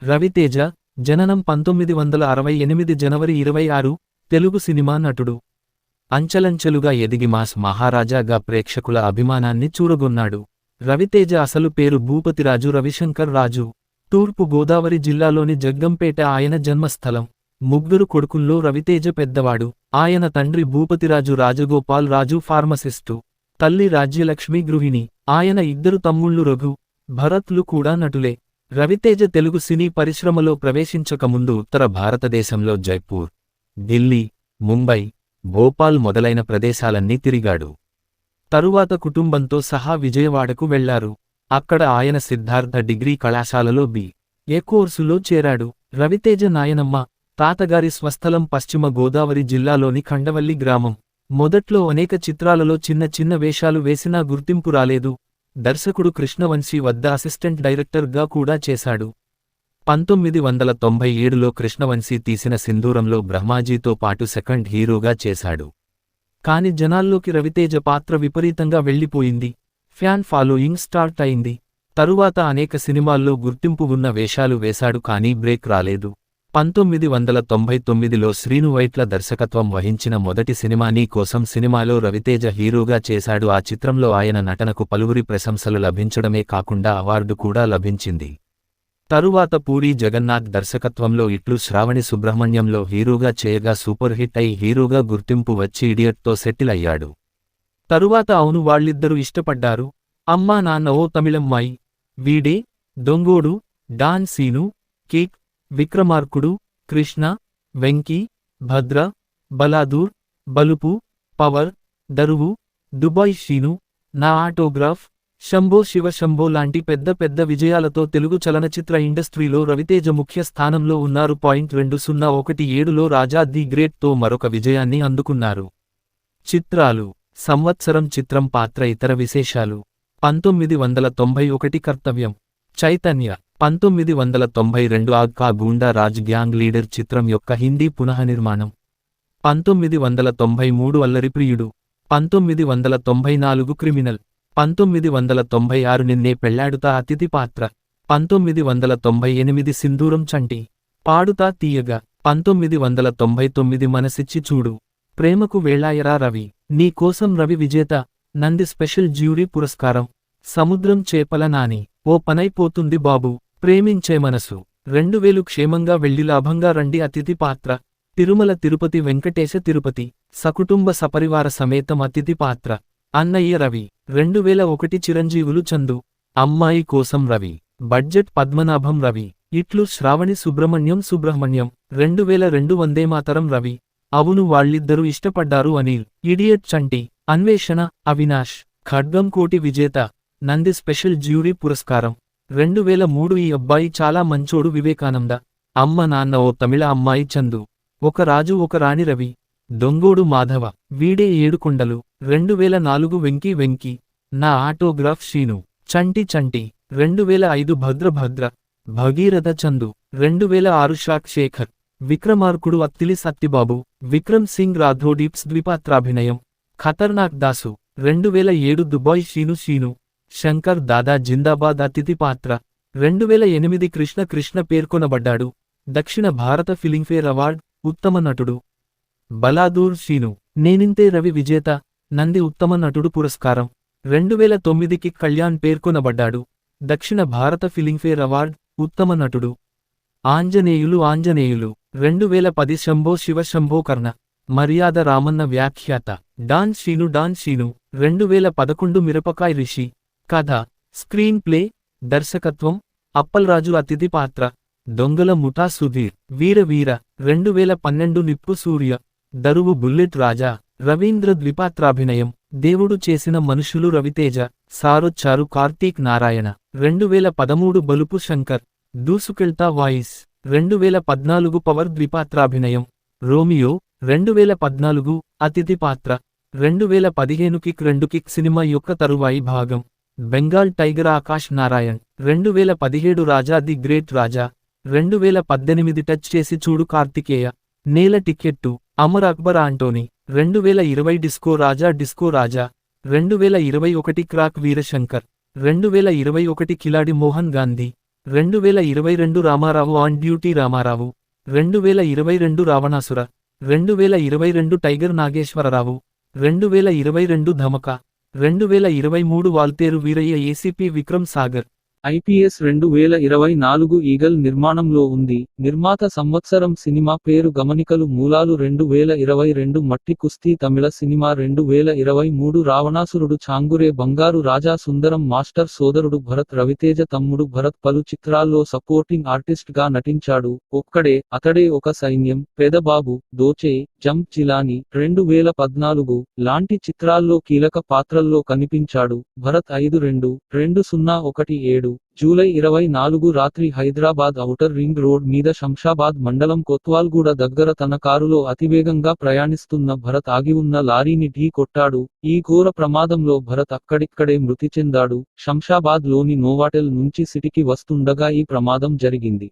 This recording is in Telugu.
రవితేజ, జననం 1968 జనవరి 26, తెలుగు సినిమా నటుడు. అంచెలంచెలుగా ఎదిగి మాస్ మహారాజాగా ప్రేక్షకుల అభిమానాన్ని చూరగొన్నాడు. రవితేజ అసలు పేరు భూపతిరాజు రవిశంకర్ రాజు. తూర్పు గోదావరి జిల్లాలోని జగ్గంపేట ఆయన జన్మస్థలం. ముగ్గురు కొడుకుల్లో రవితేజ పెద్దవాడు. ఆయన తండ్రి భూపతిరాజు రాజగోపాల్ రాజు ఫార్మసిస్టు, తల్లి రాజ్యలక్ష్మి గృహిణి. ఆయన ఇద్దరు తమ్ముళ్ళు రఘు, భరత్లు కూడా నటులే. రవితేజ తెలుగు సినీ పరిశ్రమలో ప్రవేశించకముందు ఉత్తర భారతదేశంలో జైపూర్, ఢిల్లీ, ముంబై, భోపాల్ మొదలైన ప్రదేశాలన్నీ తిరిగాడు. తరువాత కుటుంబంతో సహా విజయవాడకు వెళ్లారు. అక్కడ ఆయన సిద్ధార్థ డిగ్రీ కళాశాలలో బి.ఏ. కోర్సులో చేరాడు. రవితేజ నాయనమ్మ, తాతగారి స్వస్థలం పశ్చిమ గోదావరి జిల్లాలోని ఖండవల్లి గ్రామం. మొదట్లో అనేక చిత్రాలలో చిన్న చిన్న వేషాలు వేసినా గుర్తింపు రాలేదు. దర్శకుడు కృష్ణవంశీ వద్ద అసిస్టెంట్ డైరెక్టర్గా కూడా చేశాడు. 1997లో కృష్ణవంశీ తీసిన సింధూరంలో బ్రహ్మాజీతో పాటు సెకండ్ హీరోగా చేశాడు. కాని జనాల్లోకి రవితేజ పాత్ర విపరీతంగా వెళ్లిపోయింది. ఫ్యాన్ ఫాలోయింగ్ స్టార్ట్ అయింది. తరువాత అనేక సినిమాల్లో గుర్తింపు ఉన్న వేషాలు వేశాడు కానీ బ్రేక్ రాలేదు. 1999లో శ్రీను వైట్ల దర్శకత్వం వహించిన మొదటి సినిమా నీ కోసం సినిమాలో రవితేజ హీరోగా చేశాడు. ఆ చిత్రంలో ఆయన నటనకు పలువురి ప్రశంసలు లభించడమే కాకుండా అవార్డు కూడా లభించింది. తరువాత పూరీ జగన్నాథ్ దర్శకత్వంలో ఇట్లు శ్రావణి సుబ్రహ్మణ్యంలో హీరోగా చేయగా సూపర్ హిట్ అయి హీరోగా గుర్తింపు వచ్చి ఇడియట్తో సెటిల్ అయ్యాడు. తరువాత అవును వాళ్ళిద్దరూ ఇష్టపడ్డారు. అమ్మా నాన్న ఓ తమిళమ్మాయి, వీడే, దొంగోడు, డాన్ సీను, కేక్, విక్రమార్కుడు, కృష్ణ, వెంకీ, భద్ర, బలాదూర్, బలుపు, పవర్, దరువు, దుబాయ్ షీను, నా ఆటోగ్రాఫ్, శంభో శివ శంభో లాంటి పెద్ద పెద్ద విజయాలతో తెలుగు చలనచిత్ర ఇండస్ట్రీలో రవితేజ ముఖ్య స్థానంలో ఉన్నారు. 2017లో రాజా ది గ్రేట్తో మరొక విజయాన్ని అందుకున్నారు. చిత్రాలు. సంవత్సరం చిత్రం పాత్ర ఇతర విశేషాలు. 1991 కర్తవ్యం, చైతన్య. 1992 ఆగ్ కా గూండా రాజ్ గ్యాంగ్ లీడర్ చిత్రం యొక్క హిందీ పునఃనిర్మాణం. 1993 అల్లరిప్రియుడు. 1994 క్రిమినల్. 1996 నిన్నే పెళ్లాడుతా అతిథి పాత్ర. 1998 సింధూరం చంటి, పాడుతా తీయగా. 1999 మనసిచ్చి చూడు, ప్రేమకు వేళాయరా రవి, నీ కోసం రవి విజేత, నంది స్పెషల్ జ్యూరీ పురస్కారం. సముద్రం చేపల నాని, ఓ పనైపోతుంది బాబు, ప్రేమించే మనసు. 2000 క్షేమంగా వెళ్లి లాభంగా రండి అతిథి పాత్ర. తిరుమల తిరుపతి వెంకటేశ తిరుపతి, సకుటుంబ సపరివార సమేతం అతిథి పాత్ర. అన్నయ్య రవి. 2001 చిరంజీవులు చందు, అమ్మాయి కోసం రవి. బడ్జెట్ పద్మనాభం రవి. ఇట్లు శ్రావణి సుబ్రహ్మణ్యం. 2002 వందేమాతరం రవి. అవును వాళ్ళిద్దరూ ఇష్టపడ్డారు అనిల్. ఇడియట్ చంటి. అన్వేషణ, అవినాష్. ఖడ్గం కోటి విజేత, నంది స్పెషల్ జ్యూరీ పురస్కారం. 2003 ఈ అబ్బాయి చాలా మంచోడు వివేకానంద. అమ్మ నాన్న ఓ తమిళ అమ్మాయి చందు, ఒక రాజు ఒక రాణి రవి. దొంగోడు మాధవ, వీడే ఏడుకొండలు. 2004 వెంకీ వెంకీ, నా ఆటోగ్రాఫ్ షీను, చంటి చంటి. 2005 భద్ర భద్ర, భగీరథ చందు. 2006 షాక్ శేఖర్, విక్రమార్కుడు అత్తిలి సత్తిబాబు. విక్రమ్ సింగ్ రాథోడీప్స్ ద్విపాత్రాభినయం. ఖతర్నాక్ దాసు. 2007 దుబాయ్ షీను షీను, శంకర్ దాదా జిందాబాద్ అతిథి పాత్ర. 2008 కృష్ణ కృష్ణ పేర్కొనబడ్డాడు. దక్షిణ భారత ఫిలింఫేర్ అవార్డ్, ఉత్తమ నటుడు. బలాదూర్ షీను, నేనింతే రవి విజేత, నంది ఉత్తమ నటుడు పురస్కారం. 2009కి కళ్యాణ్ పేర్కొనబడ్డాడు. దక్షిణ భారత ఫిలింఫేర్ అవార్డ్, ఉత్తమ నటుడు. ఆంజనేయులు 2010 శంభో శివ శంభో కర్ణ, మర్యాద రామన్న వ్యాఖ్యాత. డాన్ షీను 2011 మిరపకాయ్ రిషి. కథ, స్క్రీన్ ప్లే, దర్శకత్వం, అప్పల్రాజు అతిథి పాత్ర. దొంగల ముఠా సుధీర్. వీర వీర. 2012 నిప్పు సూర్య. దరువు బుల్లెట్ రాజా. రవీంద్ర ద్విపాత్రాభినయం. దేవుడు చేసిన మనుషులు రవితేజ. సారొచ్చారు కార్తీక్ నారాయణ. 2013 బలుపు శంకర్. దూసుకెళ్తా వాయిస్. 2014 పవర్ ద్విపాత్రాభినయం. రోమియో. 2014 అతిథి పాత్ర. 2015 కిక్ 2 కిక్ సినిమా యొక్క తరువాయి భాగం. Bengal tiger Akash Narayan. 2017 Raja the great Raja. 2018 touch చేసి చూడు కార్తికేయ. నేల ticket. Amar Akbar Antony. 2020 disco Raja 2021 crack Veerashankar. 2021 Khiladi Mohan Gandhi. 2022 Ramarao on duty Ramarao 2022 Ravanasura 2022 tiger Nageswararao 2022 Dhamaka 2023 Waltair Veerayya ACP Vikram Sagar IPS 2024 eagle నిర్మాణంలో ఉంది. నిర్మాత సంవత్సరం సినిమా పేరు గమనికలు మూలాలు 2022 మట్టి కుస్తీ తమిళ సినిమా 2023 రావణాసురుడు చాంగురే బంగారు రాజా సుందరం మాస్టర్ సోదరుడు భరత్ రవితేజ తమ్ముడు భరత్ పలు చిత్రాల్లో సపోర్టింగ్ ఆర్టిస్ట్ గా నటించాడు. ఒక్కడే అతడే ఒక సైన్యం, పెదబాబు, దోచే, జంప్ జిలాని 2014 లాంటి చిత్రాల్లో కీలక పాత్రల్లో కనిపించాడు. భరత్ 5-2-2017 జూలై 24 రాత్రి హైదరాబాద్ ఔటర్ రింగ్ రోడ్ మీద శంషాబాద్ మండలం కొత్వాల్గూడ దగ్గర తన కారులో అతివేగంగా ప్రయాణిస్తున్న భరత్ ఆగి ఉన్న లారీని ఢీ కొట్టాడు. ఈ ఘోర ప్రమాదంలో భరత్ అక్కడిక్కడే మృతి చెందాడు. శంషాబాద్ లోని నోవాటెల్ నుంచి సిటీకి వస్తుండగా ఈ ప్రమాదం జరిగింది.